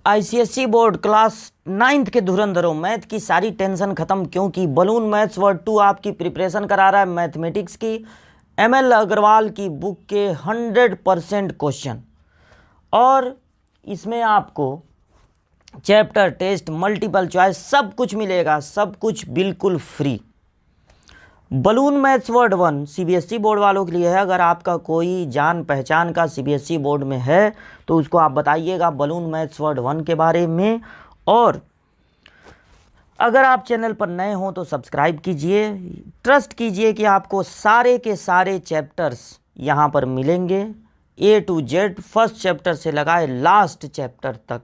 ICSE board class 9th के धुरंधरों, math की सारी टेंशन खत्म, क्योंकि बलून मैथ्स वर्ड 2 आपकी प्रिपरेशन करा रहा है मैथमेटिक्स की एमएल अग्रवाल की बुक के 100% क्वेश्चन। और इसमें आपको चैप्टर टेस्ट मल्टीपल चॉइस सब कुछ मिलेगा, सब कुछ बिल्कुल free. Balloon maths word 1 CBSE board वालों के लिए है। अगर आपका कोई जान पहचान का सीबीएसई बोर्ड में है तो उसको आप बताइएगा बलून मैथ्स वर्ड 1 के बारे में। और अगर आप चैनल पर नए हों तो सब्सक्राइब कीजिए, ट्रस्ट कीजिए कि आपको सारे के सारे चैप्टर्स यहाँ पर मिलेंगे, A to Z, first chapter से लगाए लास्ट चैप्टर तक।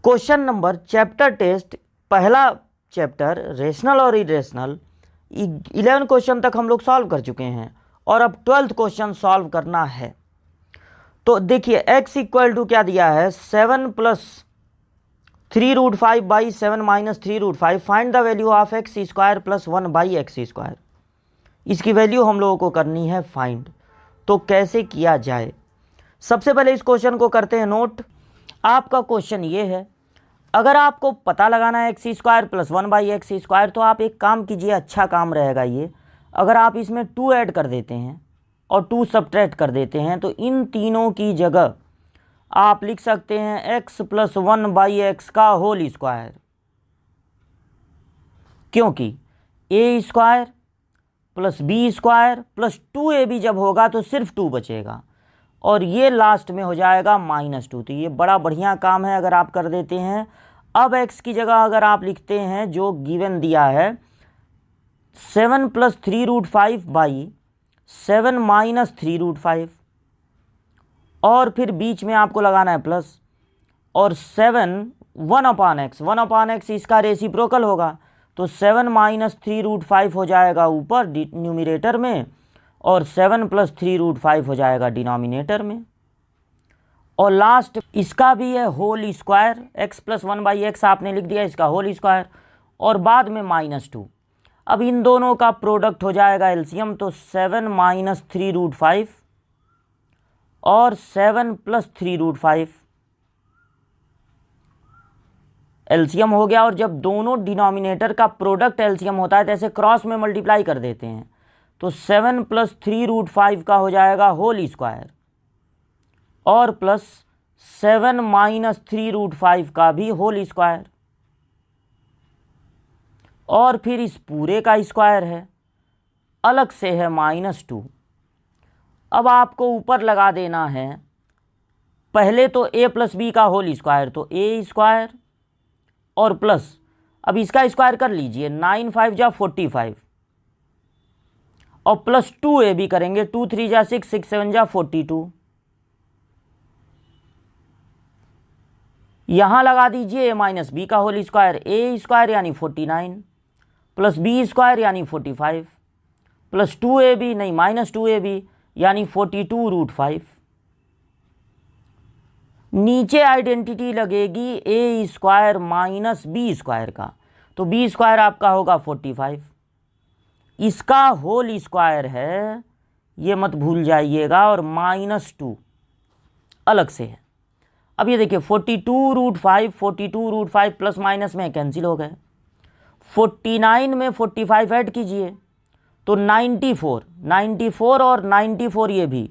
क्वेश्चन नंबर चैप्टर टेस्ट, पहला चैप्टर रेशनल और इरेशनल 11 क्वेश्चन तक हम लोग सॉल्व कर चुके हैं और अब 12th क्वेश्चन सॉल्व करना है। तो देखिए x इक्वल टू क्या दिया है, 7 plus 3√5 by 7 minus 3√5, find the value of x square plus 1 by x square. इसकी वैल्यू हम लोगों को करनी है फाइंड। तो कैसे किया जाए, सबसे पहले इस क्वेश्चन को करते हैं नोट। आपका क्वेश्चन ये है, अगर आपको पता लगाना है x square plus 1 by x square तो आप एक काम कीजिए, अच्छा काम रहेगा ये। अगर आप इसमें 2 ऐड कर देते हैं और 2 सब्ट्रैक्ट कर देते हैं तो इन तीनों की जगह आप लिख सकते हैं एक्स प्लस 1 बाई एक्स का होल स्क्वायर, क्योंकि a square plus b square plus 2ab जब होगा तो सिर्फ 2 बचेगा और ये लास्ट में हो जाएगा -2। तो ये बड़ा बढ़िया काम है अगर आप कर देते हैं। अब x की जगह अगर आप लिखते हैं जो गिवन दिया है 7 प्लस 3√5 बाई 7 माइनस 3√5, और फिर बीच में आपको लगाना है प्लस, और 7 1/x इसका रेसिप्रोकल होगा तो 7 माइनस 3√5 हो जाएगा ऊपर न्यूमरेटर में और 7 प्लस 3√5 हो जाएगा डिनोमिनेटर में। और लास्ट इसका भी है whole square, x plus 1 by x आपने लिख दिया इसका होल स्क्वायर और बाद में -2। अब इन दोनों का प्रोडक्ट हो जाएगा एलसीएम, तो 7 माइनस 3√5 और 7 प्लस 3√5 एलसीएम हो गया। और जब दोनों डिनोमिनेटर का प्रोडक्ट एलसीएम होता है तो ऐसे क्रॉस में मल्टीप्लाई कर देते हैं, तो 7 प्लस 3√5 का हो जाएगा होल स्क्वायर और प्लस 7 माइनस 3√5 का भी होल स्क्वायर, और फिर इस पूरे का स्क्वायर है, अलग से है -2। अब आपको ऊपर लगा देना है पहले तो a प्लस बी का होल स्क्वायर, तो a स्क्वायर और प्लस, अब इसका स्क्वायर कर लीजिए, 9 5 जा 45 और प्लस 2ab करेंगे, 2 3 जा 6, 6 7 जा 42। यहाँ लगा दीजिए a माइनस बी का होल स्क्वायर, a स्क्वायर यानी 49 प्लस b स्क्वायर यानी 45 प्लस 2ab नहीं -2ab यानी 42√5। नीचे आइडेंटिटी लगेगी a square minus B square का, तो b स्क्वायर आपका होगा 45, इसका होल स्क्वायर है, ये मत भूल जाइएगा, और -2 अलग से है। अब ये देखिए 42√5 प्लस माइनस में कैंसिल हो गए, 49 में 45 ऐड कीजिए तो 94 और 94 ये भी,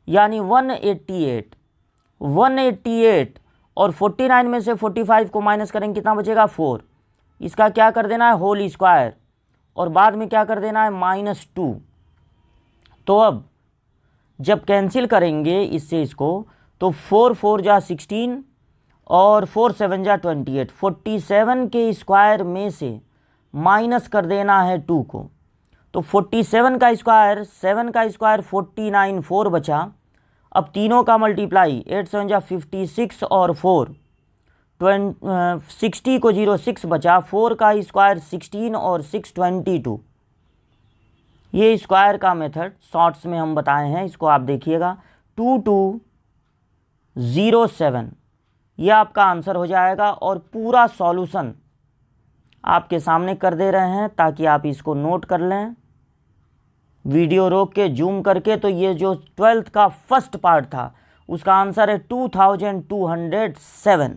यानी 188 और 49 में से 45 को माइनस करेंगे कितना बचेगा 4, इसका क्या कर देना है होल स्क्वायर और बाद में क्या कर देना है -2। तो अब जब कैंसिल करेंगे इससे इसको तो 4 4 जा 16 और 4 7 जा 28, 47 के स्क्वायर में से माइनस कर देना है 2 को, तो 47 का स्क्वायर 7 का स्क्वायर 49 4 बचा। अब तीनों का मल्टीप्लाई 8 7 जा 56 और 4 60 को 0 6 बचा, 4 का स्क्वायर 16 और 6 22। ये स्क्वायर का मेथड शॉर्ट्स में हम बताए हैं, इसको आप देखिएगा। 2207 ये आपका आंसर हो जाएगा और पूरा सॉल्यूशन आपके सामने कर दे रहे हैं ताकि आप इसको नोट कर लें, वीडियो रोक के जूम करके। तो ये जो 12th का फर्स्ट पार्ट था उसका आंसर है 2207।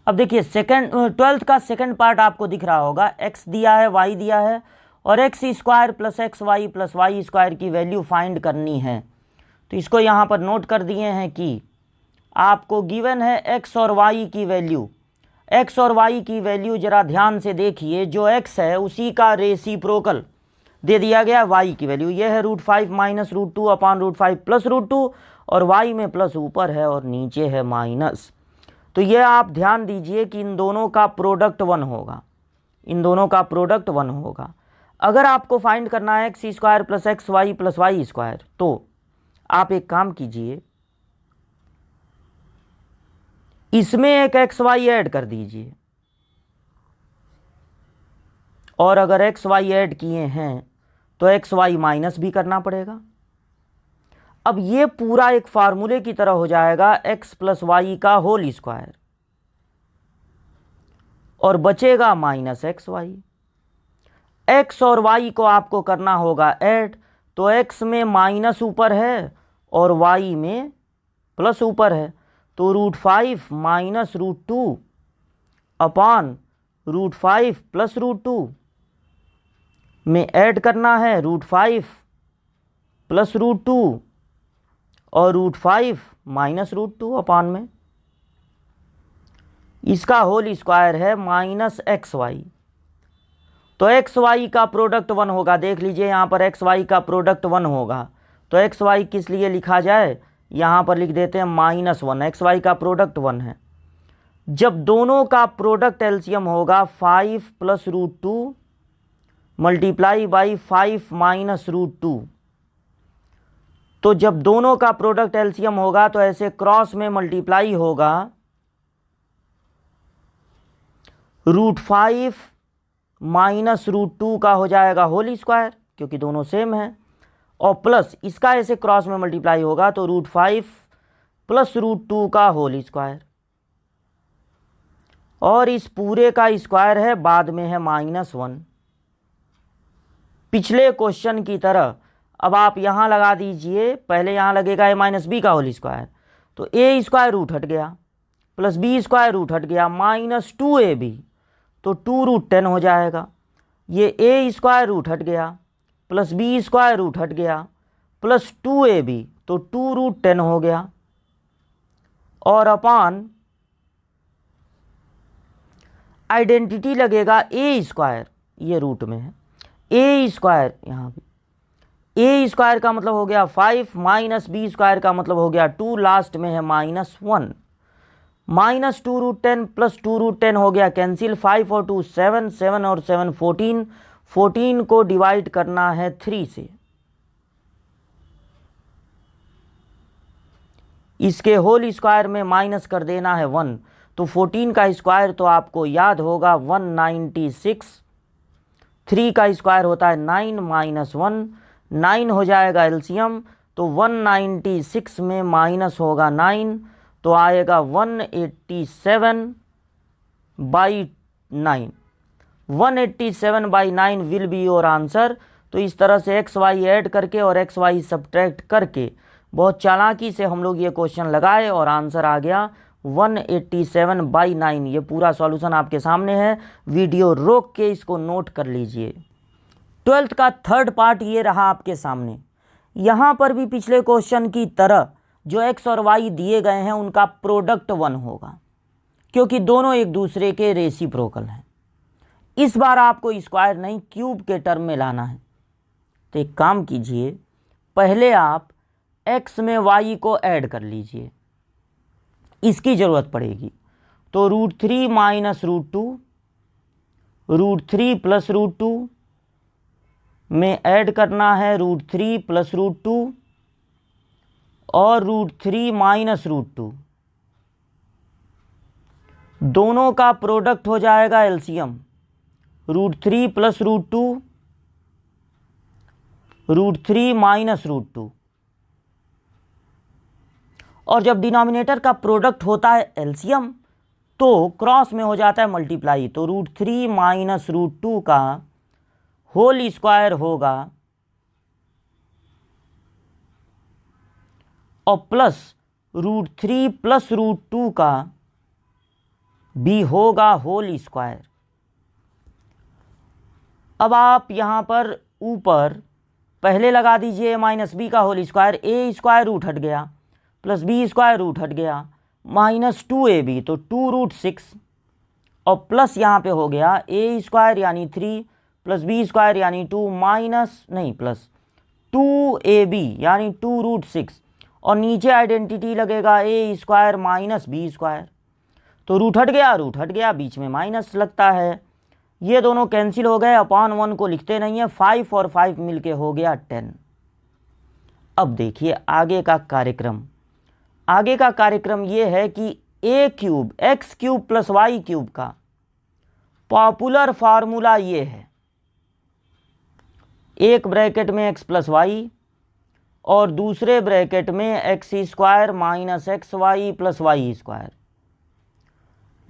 अब देखिए सेकंड 12th का सेकंड पार्ट आपको दिख रहा होगा, x दिया है, y दिया है और x square plus x y square की वैल्यू फाइंड करनी है। तो इसको यहाँ पर नोट कर दिए हैं कि आपको गिवन है x और y की वैल्यू। x और y की वैल्यू ज़रा ध्यान से देखिए, जो x है उसी का रेसिप्रोकल दे दिया गया y की वैल्यू, ये है √5 माइनस √2 अपॉन √5 प्लस √2 और y में प्लस ऊपर है और नीचे है माइनस। तो ये आप ध्यान दीजिए कि इन दोनों का प्रोडक्ट 1 होगा, इन दोनों का प्रोडक्ट 1 होगा। अगर आपको फाइंड करना है x square plus x y plus y square, तो आप एक काम कीजिए, इसमें एक एक्स वाई ऐड कर दीजिए और अगर एक्स वाई ऐड किए हैं तो एक्स वाई माइनस भी करना पड़ेगा। अब ये पूरा एक फार्मूले की तरह हो जाएगा एक्स प्लस वाई का होल स्क्वायर और बचेगा माइनस एक्स वाई। एक्स और वाई को आपको करना होगा ऐड, तो एक्स में माइनस ऊपर है और वाई में प्लस ऊपर है, तो √5 माइनस √2 अपॉन √5 प्लस √2 में ऐड करना है √5 प्लस √2 और √5 माइनस √2 अपॉन में इसका होल स्क्वायर है माइनस एक्स वाई। तो एक्स वाई का प्रोडक्ट 1 होगा, देख लीजिए यहाँ पर एक्स वाई का प्रोडक्ट 1 होगा, तो एक्स वाई किस लिए लिखा जाए, यहाँ पर लिख देते हैं -1, एक्स वाई का प्रोडक्ट 1 है। जब दोनों का प्रोडक्ट एलसीएम होगा 5 प्लस √2 मल्टीप्लाई बाई 5 माइनस √2, तो जब दोनों का प्रोडक्ट एलसीएम होगा तो ऐसे क्रॉस में मल्टीप्लाई होगा √5 माइनस √2 का हो जाएगा होल स्क्वायर, क्योंकि दोनों सेम है, और प्लस इसका ऐसे क्रॉस में मल्टीप्लाई होगा तो √5 प्लस √2 का होल स्क्वायर, और इस पूरे का स्क्वायर है बाद में है -1। पिछले क्वेश्चन की तरह अब आप यहाँ लगा दीजिए, पहले यहाँ लगेगा a माइनस बी का होल स्क्वायर, तो a स्क्वायर रूट हट गया प्लस b स्क्वायर रूट हट गया माइनस 2ab, तो 2√10 हो जाएगा। ये a स्क्वायर रूट हट गया प्लस b स्क्वायर रूट हट गया प्लस 2ab, तो 2√10 हो गया, और अपॉन आइडेंटिटी लगेगा a स्क्वायर, ये रूट में है a स्क्वायर, यहाँ भी a स्क्वायर का मतलब हो गया 5 माइनस b स्क्वायर का मतलब हो गया 2, लास्ट में है -1, माइनस 2√10 प्लस 2√10 हो गया कैंसिल, 5 और 2 7, 7 और 7 14, 14 को डिवाइड करना है 3 से, इसके होल स्क्वायर में माइनस कर देना है 1, तो 14 का स्क्वायर तो आपको याद होगा 196, 3 का स्क्वायर होता है 9 माइनस 1, 9 हो जाएगा एलसीएम, तो 196 में माइनस होगा 9, तो आएगा 187/9, 187/9 विल बी योर आंसर। तो इस तरह से एक्स वाई ऐड करके और एक्स वाई सब्ट्रैक्ट करके बहुत चालाकी से हम लोग ये क्वेश्चन लगाए और आंसर आ गया 187/9। ये पूरा सॉल्यूशन आपके सामने है, वीडियो रोक के इसको नोट कर लीजिए। 12th का थर्ड पार्ट ये रहा आपके सामने। यहाँ पर भी पिछले क्वेश्चन की तरह जो एक्स और वाई दिए गए हैं उनका प्रोडक्ट 1 होगा, क्योंकि दोनों एक दूसरे के रेसिप्रोकल हैं। इस बार आपको स्क्वायर नहीं क्यूब के टर्म में लाना है, तो एक काम कीजिए, पहले आप एक्स में वाई को ऐड कर लीजिए, इसकी ज़रूरत पड़ेगी, तो √3 माइनस √2, √3 प्लस √2 में ऐड करना है √3 प्लस √2 और √3 माइनस √2, दोनों का प्रोडक्ट हो जाएगा एलसीएम, √3 प्लस √2, √3 माइनस √2, और जब डिनोमिनेटर का प्रोडक्ट होता है एलसीएम तो क्रॉस में हो जाता है मल्टीप्लाई, तो √3 माइनस √2 का होल स्क्वायर होगा और प्लस √3 प्लस √2 का बी होगा होल स्क्वायर। अब आप यहाँ पर ऊपर पहले लगा दीजिए माइनस बी का होल स्क्वायर, ए स्क्वायर रूट हट गया प्लस बी स्क्वायर रूट हट गया माइनस 2ab, तो 2√6 और प्लस यहाँ पे हो गया ए स्क्वायर यानी 3 प्लस बी स्क्वायर यानी 2 माइनस नहीं प्लस 2ab यानी 2√6 और नीचे आइडेंटिटी लगेगा ए स्क्वायर माइनस बी स्क्वायर, तो रूट हट गया बीच में माइनस लगता है, ये दोनों कैंसिल हो गए, अपॉन 1 को लिखते नहीं है, 5 और 5 मिलके हो गया 10। अब देखिए आगे का कार्यक्रम ये है कि a cube x cube plus y cube का पॉपुलर फार्मूला ये है, एक ब्रैकेट में एक्स प्लस वाई और दूसरे ब्रैकेट में x square minus x y plus y square.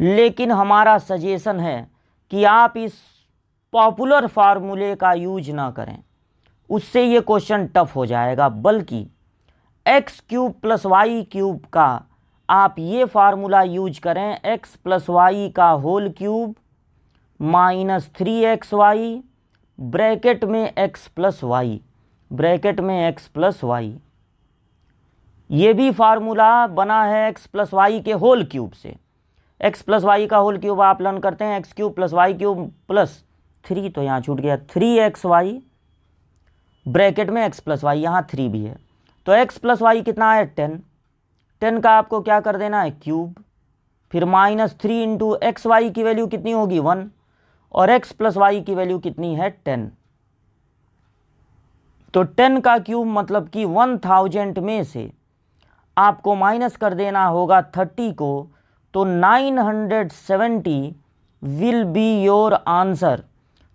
लेकिन हमारा सजेशन है कि आप इस पॉपुलर फार्मूले का यूज ना करें, उससे ये क्वेश्चन टफ हो जाएगा, बल्कि x cube plus y cube का आप ये फार्मूला यूज करें, एक्स प्लस वाई का whole cube minus 3xy bracket में एक्स प्लस वाई, ये भी फार्मूला बना है एक्स प्लस वाई के होल क्यूब से। एक्स प्लस वाई का होल क्यूब आप लर्न करते हैं, x cube plus y cube plus 3, तो यहाँ छूट गया 3xy ब्रैकेट में एक्स प्लस वाई, यहाँ 3 भी है, तो एक्स प्लस वाई कितना है 10 का आपको क्या कर देना है क्यूब, फिर माइनस 3 इंटू एक्स वाई की वैल्यू कितनी होगी 1 और एक्स प्लस वाई की वैल्यू कितनी है 10, तो 10 का क्यूब मतलब कि 1000 में से आपको माइनस कर देना होगा 30 को, तो 970 विल बी योर आंसर,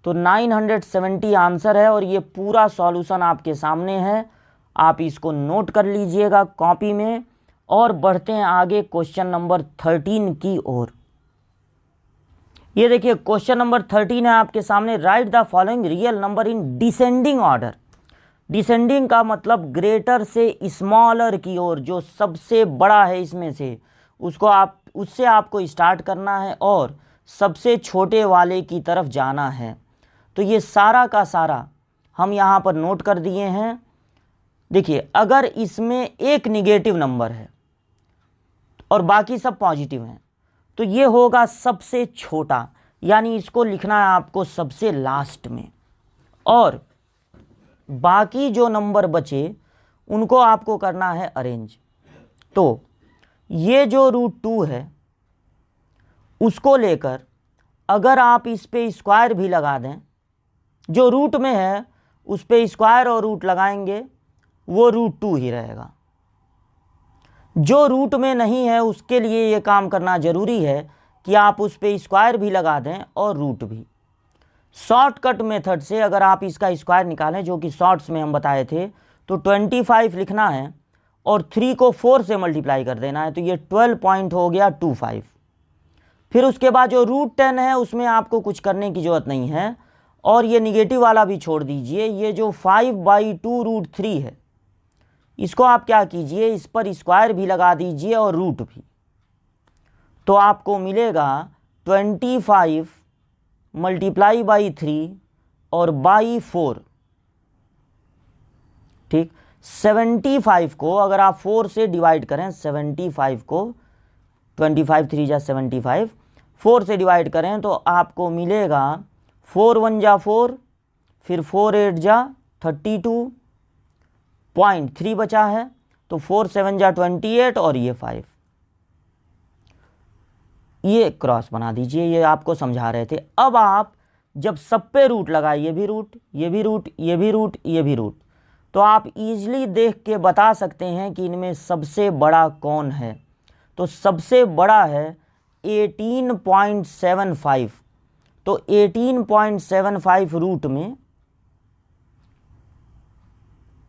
तो 970 आंसर है और ये पूरा सॉल्यूशन आपके सामने है, आप इसको नोट कर लीजिएगा कॉपी में। और बढ़ते हैं आगे क्वेश्चन नंबर 13 की ओर। ये देखिए क्वेश्चन नंबर 13 है आपके सामने, right the following real number in descending order. Descending का मतलब ग्रेटर से स्मॉलर की ओर, जो सबसे बड़ा है इसमें से उससे आपको स्टार्ट करना है और सबसे छोटे वाले की तरफ जाना है। तो ये सारा का सारा हम यहाँ पर नोट कर दिए हैं। देखिए अगर इसमें एक निगेटिव नंबर है और बाकी सब पॉजिटिव हैं, तो ये होगा सबसे छोटा, यानी इसको लिखना है आपको सबसे लास्ट में, और बाकी जो नंबर बचे उनको आपको करना है अरेंज। तो ये जो √2 है उसको लेकर अगर आप इस पे स्क्वायर भी लगा दें, जो रूट में है उस पे स्क्वायर और रूट लगाएंगे वो √2 ही रहेगा। जो रूट में नहीं है उसके लिए ये काम करना ज़रूरी है कि आप उस पे स्क्वायर भी लगा दें और रूट भी। शॉर्टकट मेथड से अगर आप इसका स्क्वायर निकालें, जो कि शॉर्ट्स में हम बताए थे, तो 25 लिखना है और 3 को 4 से मल्टीप्लाई कर देना है, तो ये 12 पॉइंट हो गया 25। फिर उसके बाद जो √10 है उसमें आपको कुछ करने की ज़रूरत नहीं है, और ये निगेटिव वाला भी छोड़ दीजिए। ये जो 5/2 √3 है इसको आप क्या कीजिए, इस पर स्क्वायर भी लगा दीजिए और रूट भी, तो आपको मिलेगा 25 मल्टीप्लाई बाई 3 और बाई 4। ठीक, 75 को अगर आप 4 से डिवाइड करें, 75 को 25 3 जा 75, 4 से डिवाइड करें तो आपको मिलेगा 4 1 जा 4, फिर 4 8 जा 32.3 बचा है, तो 4 7 जा 28 और ये 5, ये क्रॉस बना दीजिए, ये आपको समझा रहे थे। अब आप जब सब पे रूट लगाए, ये भी रूट, ये भी रूट, ये भी रूट, ये भी रूट, तो आप इजीली देख के बता सकते हैं कि इनमें सबसे बड़ा कौन है। तो सबसे बड़ा है 18.75, तो 18.75 रूट में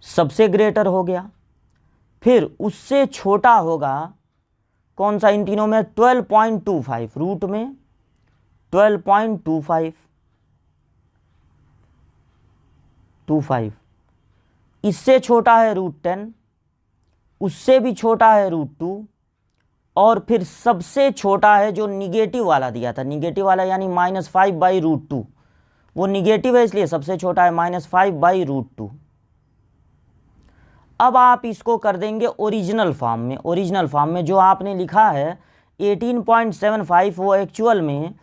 सबसे ग्रेटर हो गया। फिर उससे छोटा होगा कौन सा इन तीनों में, 12.25 रूट में 12.25, इससे छोटा है √10, उससे भी छोटा है √2, और फिर सबसे छोटा है जो निगेटिव वाला दिया था, निगेटिव वाला यानी -5/√2, वो निगेटिव है इसलिए सबसे छोटा है -5/√2। अब आप इसको कर देंगे ओरिजिनल फॉर्म में। ओरिजिनल फॉर्म में जो आपने लिखा है 18.75 वो एक्चुअल में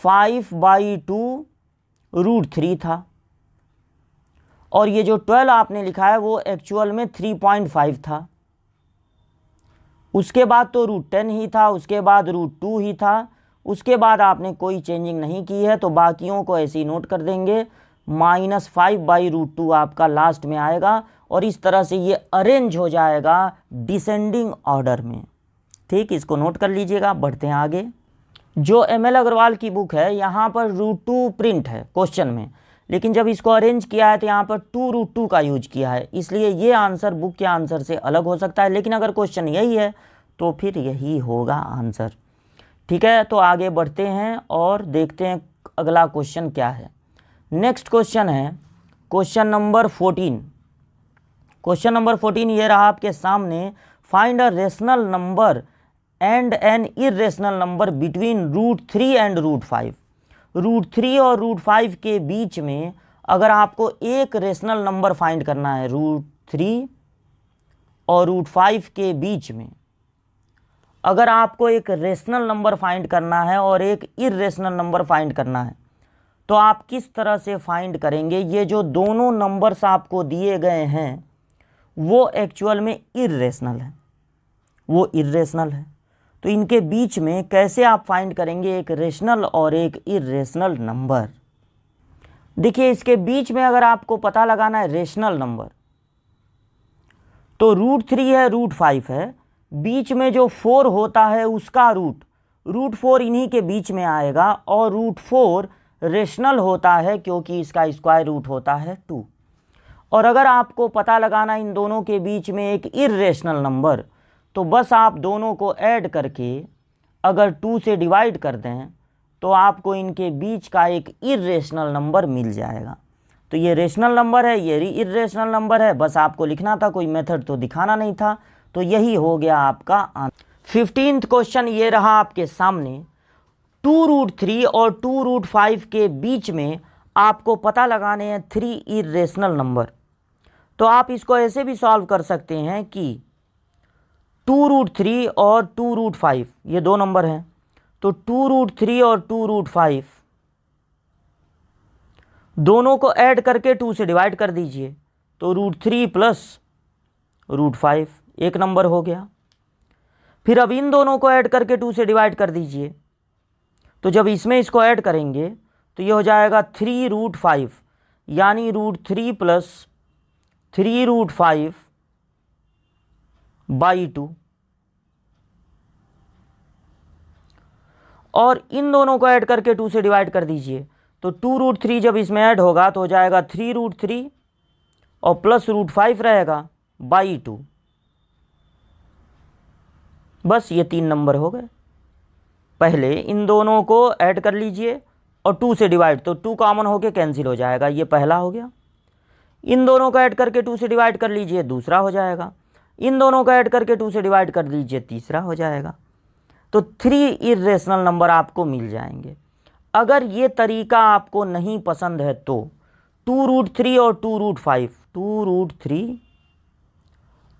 5/2√3 था, और ये जो 12 आपने लिखा है वो एक्चुअल में 3.5 था। उसके बाद तो √10 ही था, उसके बाद √2 ही था, उसके बाद आपने कोई चेंजिंग नहीं की है, तो बाकियों को ऐसे ही नोट कर देंगे। -5/√2 आपका लास्ट में आएगा, और इस तरह से ये अरेंज हो जाएगा डिसेंडिंग ऑर्डर में। ठीक, इसको नोट कर लीजिएगा। बढ़ते हैं आगे। जो ML अग्रवाल की बुक है यहाँ पर √2 प्रिंट है क्वेश्चन में, लेकिन जब इसको अरेंज किया है तो यहाँ पर 2√2 का यूज किया है, इसलिए ये आंसर बुक के आंसर से अलग हो सकता है, लेकिन अगर क्वेश्चन यही है तो फिर यही होगा आंसर। ठीक है, तो आगे बढ़ते हैं और देखते हैं अगला क्वेश्चन क्या है। नेक्स्ट क्वेश्चन है क्वेश्चन नंबर 14। क्वेश्चन नंबर 14 ये रहा आपके सामने। Find a rational number and an irrational number between √3 and √5। √3 और √5 के बीच में अगर आपको एक रेशनल नंबर फाइंड करना है, √3 और √5 के बीच में अगर आपको एक रेशनल नंबर फाइंड करना है और एक इरेशनल नंबर फाइंड करना है, तो आप किस तरह से फाइंड करेंगे? ये जो दोनों नंबर्स आपको दिए गए हैं वो एक्चुअल में इरेशनल है, वो इरेशनल है, तो इनके बीच में कैसे आप फाइंड करेंगे एक रेशनल और एक इरेशनल नंबर? देखिए, इसके बीच में अगर आपको पता लगाना है रेशनल नंबर, तो √3 है, √5 है, बीच में जो 4 होता है उसका √4 इन्हीं के बीच में आएगा, और √4 रेशनल होता है क्योंकि इसका स्क्वायर रूट होता है 2। और अगर आपको पता लगाना इन दोनों के बीच में एक इरेशनल नंबर, तो बस आप दोनों को ऐड करके अगर 2 से डिवाइड कर दें तो आपको इनके बीच का एक इरेशनल नंबर मिल जाएगा। तो ये रेशनल नंबर है, ये इरेशनल नंबर है, बस आपको लिखना था, कोई मेथड तो दिखाना नहीं था। तो यही हो गया आपका आंसर। 15th क्वेश्चन ये रहा आपके सामने। 2√3 और 2√5 के बीच में आपको पता लगाने हैं 3 इरेशनल नंबर। तो आप इसको ऐसे भी सॉल्व कर सकते हैं कि 2√3 और 2√5 ये दो नंबर हैं, तो 2√3 और 2√5 दोनों को ऐड करके 2 से डिवाइड कर दीजिए, तो √3 प्लस √5 एक नंबर हो गया। फिर अब इन दोनों को ऐड करके 2 से डिवाइड कर दीजिए, तो जब इसमें इसको ऐड करेंगे तो ये हो जाएगा 3√5, यानी √3 प्लस 3√5/2। और इन दोनों को ऐड करके 2 से डिवाइड कर दीजिए, तो 2√3 जब इसमें ऐड होगा तो हो जाएगा 3√3 और प्लस √5 रहेगा /2। बस ये 3 नंबर हो गए। पहले इन दोनों को ऐड कर लीजिए और 2 से डिवाइड, तो 2 कॉमन होके कैंसिल हो जाएगा, ये पहला हो गया। इन दोनों को ऐड करके 2 से डिवाइड कर लीजिए, दूसरा हो जाएगा। इन दोनों को ऐड करके 2 से डिवाइड कर लीजिए, तीसरा हो जाएगा। तो 3 इरेशनल नंबर आपको मिल जाएंगे। अगर ये तरीका आपको नहीं पसंद है तो 2√3 और 2√5, 2√3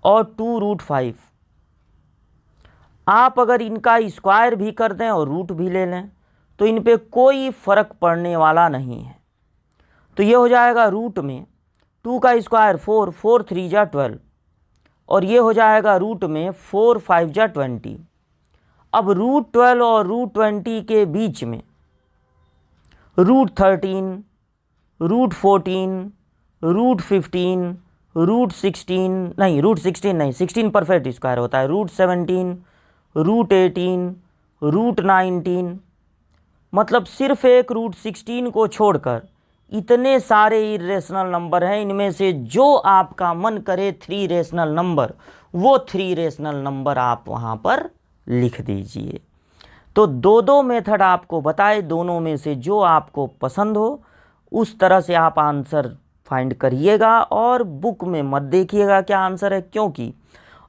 और 2√5 आप अगर इनका स्क्वायर भी कर दें और रूट भी ले लें तो इन पे कोई फ़र्क पड़ने वाला नहीं है। तो ये हो जाएगा रूट में 2 का स्क्वायर 4, 4 3 जा 12, और ये हो जाएगा रूट में 4 5 जा 20। अब √12 और √20 के बीच में √13, √14, √15, √16 नहीं, √16 नहीं, 16 परफेक्ट स्क्वायर होता है, √17, √18, √19, मतलब सिर्फ एक √16 को छोड़कर इतने सारे इरेशनल नंबर हैं। इनमें से जो आपका मन करे 3 रेशनल नंबर, वो 3 रेशनल नंबर आप वहाँ पर लिख दीजिए। तो दो मेथड आपको बताए, दोनों में से जो आपको पसंद हो उस तरह से आप आंसर फाइंड करिएगा, और बुक में मत देखिएगा क्या आंसर है, क्योंकि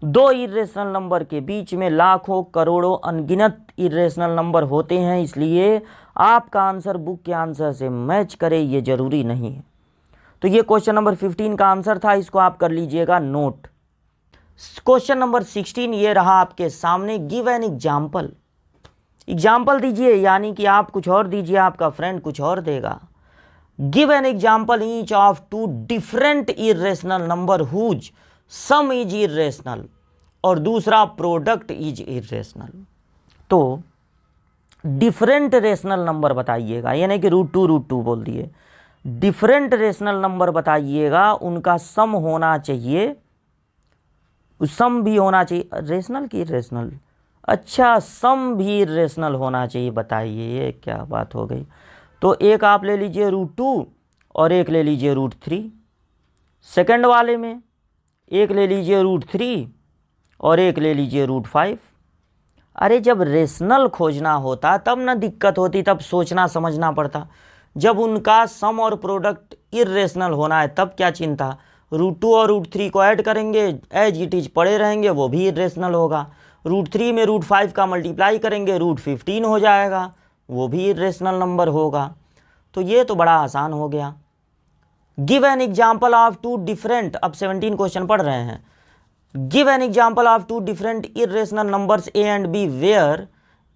दो इरेशनल नंबर के बीच में लाखों करोड़ों अनगिनत इरेशनल नंबर होते हैं, इसलिए आपका आंसर बुक के आंसर से मैच करे ये जरूरी नहीं है। तो ये क्वेश्चन नंबर 15 का आंसर था, इसको आप कर लीजिएगा नोट। क्वेश्चन नंबर 16 ये रहा आपके सामने, गिव एन एग्जाम्पल। एग्जाम्पल दीजिए, यानी कि आप कुछ और दीजिए, आपका फ्रेंड कुछ और देगा। Give an example each of two different irrational number whose sum is irrational और दूसरा प्रोडक्ट इज इरेशनल। तो डिफरेंट रेशनल नंबर बताइएगा, यानी कि √2 बोल दिए। डिफरेंट रेशनल नंबर बताइएगा, उनका सम होना चाहिए, सम भी होना चाहिए। रेशनल की इरेशनल, अच्छा सम भी इरेशनल होना चाहिए। बताइए ये क्या बात हो गई। तो एक आप ले लीजिए √2 और एक ले लीजिए √3। सेकंड वाले में एक ले लीजिए √3 और एक ले लीजिए √5। अरे जब रेशनल खोजना होता तब ना दिक्कत होती, तब सोचना समझना पड़ता। जब उनका सम और प्रोडक्ट इरेशनल होना है तब क्या चिंता। √2 और √3 को ऐड करेंगे, एज इट इज पड़े रहेंगे, वो भी इरेशनल होगा। √3 में √5 का मल्टीप्लाई करेंगे, √15 हो जाएगा, वो भी इरेशनल नंबर होगा। तो ये तो बड़ा आसान हो गया। Give an example of two different, अब 17 क्वेश्चन पढ़ रहे हैं। Give an example of two different irrational numbers A and B where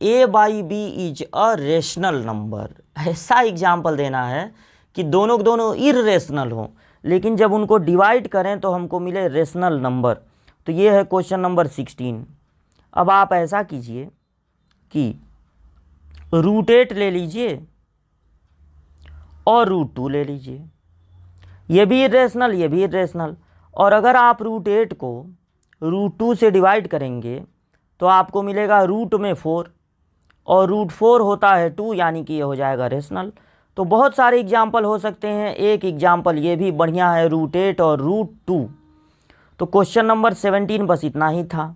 a by B is a rational number. ऐसा एग्जाम्पल देना है कि दोनों के दोनों इरेशनल हो, लेकिन जब उनको डिवाइड करें तो हमको मिले रेशनल नंबर। तो ये है क्वेश्चन नंबर 16। अब आप ऐसा कीजिए कि √8 ले लीजिए और √2 ले लीजिए, ये भी इरेशनल ये भी इरेशनल। और अगर आप √8 को √2 से डिवाइड करेंगे तो आपको मिलेगा रूट में 4 और √4 होता है 2, यानी कि ये हो जाएगा रेशनल। तो बहुत सारे एग्जाम्पल हो सकते हैं, एक एग्जाम्पल ये भी बढ़िया है, √8 और √2। तो क्वेश्चन नंबर 17 बस इतना ही था।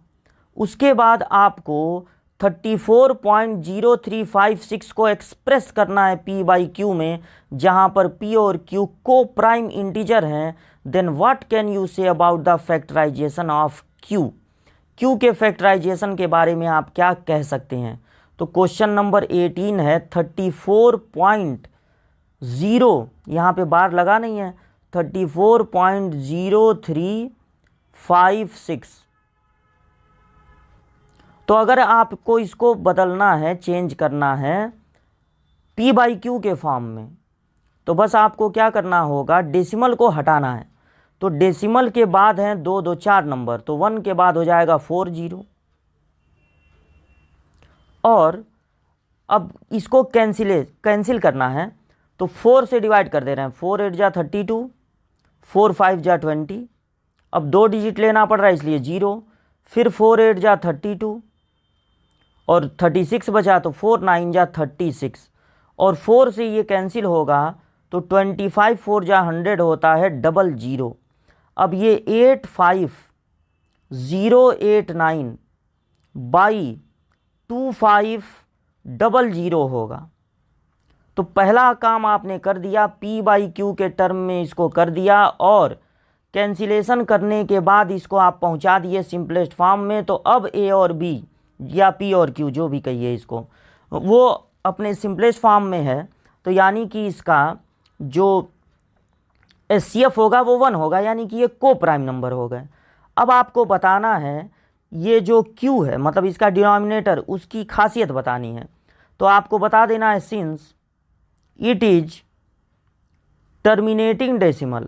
उसके बाद आपको 34.0356 को एक्सप्रेस करना है p/q में, जहां पर p और q को प्राइम इंटीजर हैं। Then what can you say about the factorization of q। q के फैक्टराइजेशन के बारे में आप क्या कह सकते हैं। तो क्वेश्चन नंबर 18 है 34.0, यहाँ पे बार लगा नहीं है, 34.0356। तो अगर आपको इसको बदलना है, चेंज करना है p/q के फॉर्म में, तो बस आपको क्या करना होगा, डेसिमल को हटाना है। तो डेसिमल के बाद हैं 2 2 4 नंबर, तो 1 के बाद हो जाएगा 40। और अब इसको कैंसिल करना है, तो 4 से डिवाइड कर दे रहे हैं। 4 8 जा 32, 4 5 जा 20। अब 2 डिजिट लेना पड़ रहा है इसलिए 0, फिर 4 8 जा 32 और 36 बचा, तो 4 9 जा 36 और 4 से ये कैंसिल होगा, तो 25 4 जा 100 होता है 00। अब ये 85089 बाई 2500 होगा। तो पहला काम आपने कर दिया, p/q के टर्म में इसको कर दिया और कैंसिलेशन करने के बाद इसको आप पहुंचा दिए सिंपलेस्ट फॉर्म में। तो अब a और b या p और q जो भी कहिए इसको, वो अपने सिंपलेस्ट फॉर्म में है। तो यानी कि इसका जो HCF होगा वो 1 होगा, यानी कि ये को प्राइम नंबर हो गए। अब आपको बताना है ये जो q है, मतलब इसका डिनोमिनेटर, उसकी खासियत बतानी है। तो आपको बता देना है since it is terminating decimal,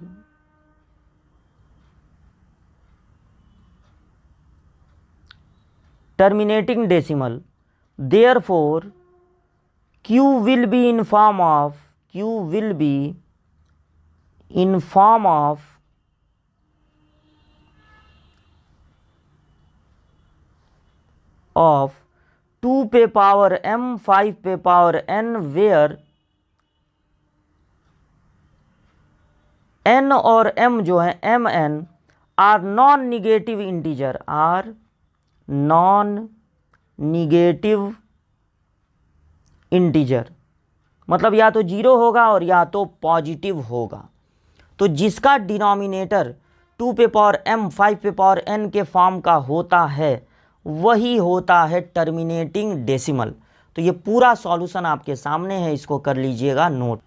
therefore q will be in form of of 2 पे पावर m 5 पे पावर n, where n और m जो है mn are non negative integer, मतलब या तो 0 होगा और या तो पॉजिटिव होगा। तो जिसका डिनोमिनेटर 2 पे पावर m 5 पे पावर n के फॉर्म का होता है वही होता है टर्मिनेटिंग डेसिमल। तो ये पूरा सॉल्यूशन आपके सामने है, इसको कर लीजिएगा नोट।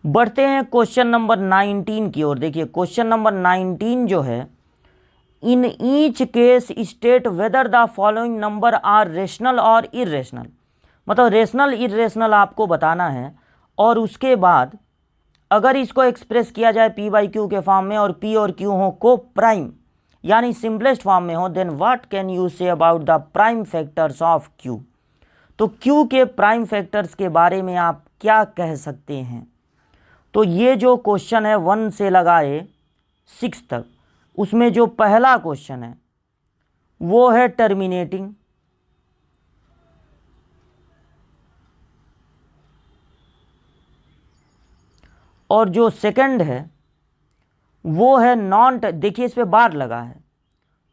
बढ़ते हैं क्वेश्चन नंबर 19 की ओर। देखिए क्वेश्चन नंबर 19 जो है, in each case state whether the following number are rational और इरेशनल। मतलब रेशनल इरेशनल आपको बताना है, और उसके बाद अगर इसको एक्सप्रेस किया जाए पी बाई क्यू के फॉर्म में और पी और क्यू हो को प्राइम यानी सिंपलेस्ट फॉर्म में हो, then what can you say about the prime factors of Q. तो क्यू के प्राइम फैक्टर्स के बारे में आप क्या कह सकते हैं। तो ये जो क्वेश्चन है 1 से लगाए 6 तक, उसमें जो पहला क्वेश्चन है वो है टर्मिनेटिंग, और जो सेकंड है वो है नॉन, देखिए इस पे बार लगा है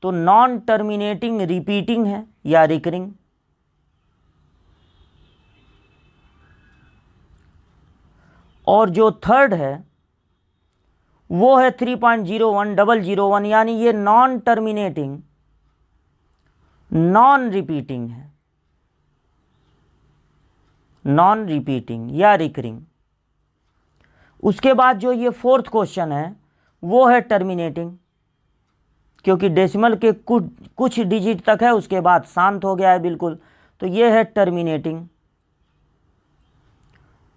तो नॉन टर्मिनेटिंग रिपीटिंग है या रिकरिंग। और जो थर्ड है वो है 3.01001 यानी ये नॉन टर्मिनेटिंग नॉन रिपीटिंग है, नॉन रिपीटिंग या रिकरिंग। उसके बाद जो ये फोर्थ क्वेश्चन है वो है टर्मिनेटिंग, क्योंकि डेसिमल के कुछ डिजिट तक है, उसके बाद शांत हो गया है बिल्कुल, तो ये है टर्मिनेटिंग।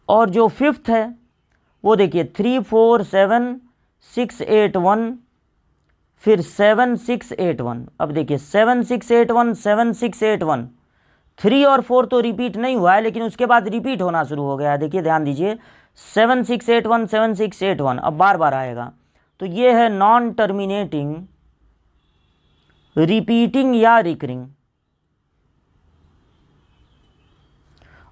और जो फिफ्थ है वो देखिए 34761 फिर 7681। अब देखिए 7681 7681 3 और 4 तो रिपीट नहीं हुआ है, लेकिन उसके बाद रिपीट होना शुरू हो गया है। देखिए ध्यान दीजिए 7681 7681 अब बार बार आएगा। तो ये है नॉन टर्मिनेटिंग रिपीटिंग या रिकरिंग।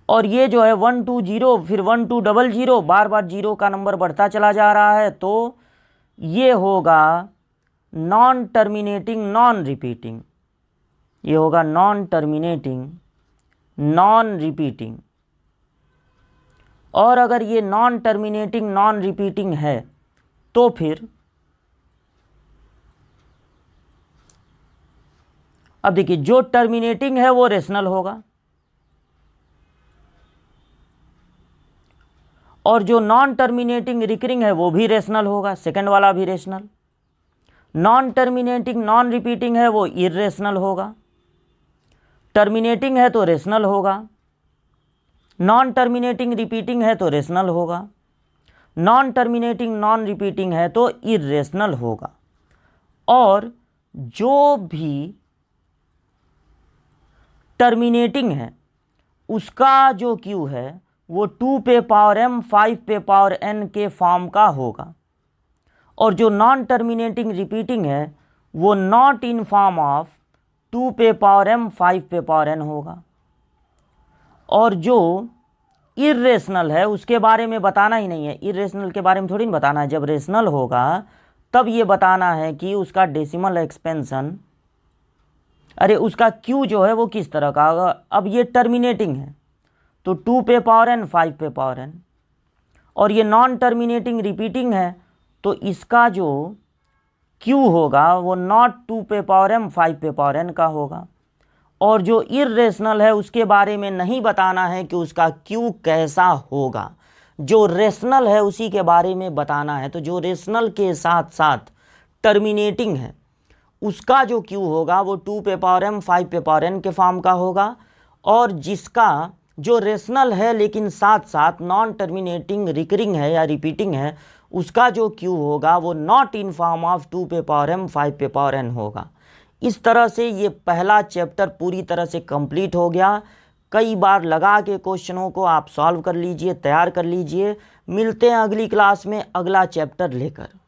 और ये जो है 120 फिर 1200 बार बार जीरो का नंबर बढ़ता चला जा रहा है, तो ये होगा नॉन टर्मिनेटिंग नॉन रिपीटिंग, ये होगा नॉन टर्मिनेटिंग नॉन रिपीटिंग। और अगर ये नॉन टर्मिनेटिंग नॉन रिपीटिंग है तो फिर अब देखिए जो टर्मिनेटिंग है वो रेशनल होगा, और जो नॉन टर्मिनेटिंग रिकरिंग है वो भी रेशनल होगा, सेकंड वाला भी rational. Non terminating non repeating है वो इरेशनल होगा, टर्मिनेटिंग है तो रेशनल होगा, नॉन टर्मिनेटिंग रिपीटिंग है तो रेशनल होगा, नॉन टर्मिनेटिंग नॉन रिपीटिंग है तो इरेशनल होगा। और जो भी टर्मिनेटिंग है उसका जो क्यू है वो 2 पे पावर m 5 पे पावर n के फॉर्म का होगा, और जो नॉन टर्मिनेटिंग रिपीटिंग है वो नॉट इन फॉर्म ऑफ 2 पे पावर m 5 पे पावर n होगा। और जो इरेशनल है उसके बारे में बताना ही नहीं है, इरेशनल के बारे में थोड़ी ना बताना है। जब रेशनल होगा तब ये बताना है कि उसका डेसिमल एक्सपेंशन, अरे उसका क्यू जो है वो किस तरह का होगा। अब ये टर्मिनेटिंग है तो 2 पे पावर n 5 पे पावर n, और ये नॉन टर्मिनेटिंग रिपीटिंग है तो इसका जो क्यू होगा वो नॉट 2 पे पावर m 5 पे पावर n का होगा। और जो इरेशनल है उसके बारे में नहीं बताना है कि उसका क्यू कैसा होगा, जो रेशनल है उसी के बारे में बताना है। तो जो रेशनल के साथ साथ टर्मिनेटिंग है उसका जो क्यू होगा वो 2 पे पावर m 5 पे पावर n के फॉर्म का होगा, और जिसका जो रेशनल है लेकिन साथ साथ नॉन टर्मिनेटिंग रिकरिंग है या रिपीटिंग है उसका जो क्यू होगा वो नॉट इन फॉर्म ऑफ 2 पे पावर m 5 पे पावर n होगा। इस तरह से ये पहला चैप्टर पूरी तरह से कंप्लीट हो गया। कई बार लगा के क्वेश्चनों को आप सॉल्व कर लीजिए, तैयार कर लीजिए। मिलते हैं अगली क्लास में अगला चैप्टर लेकर।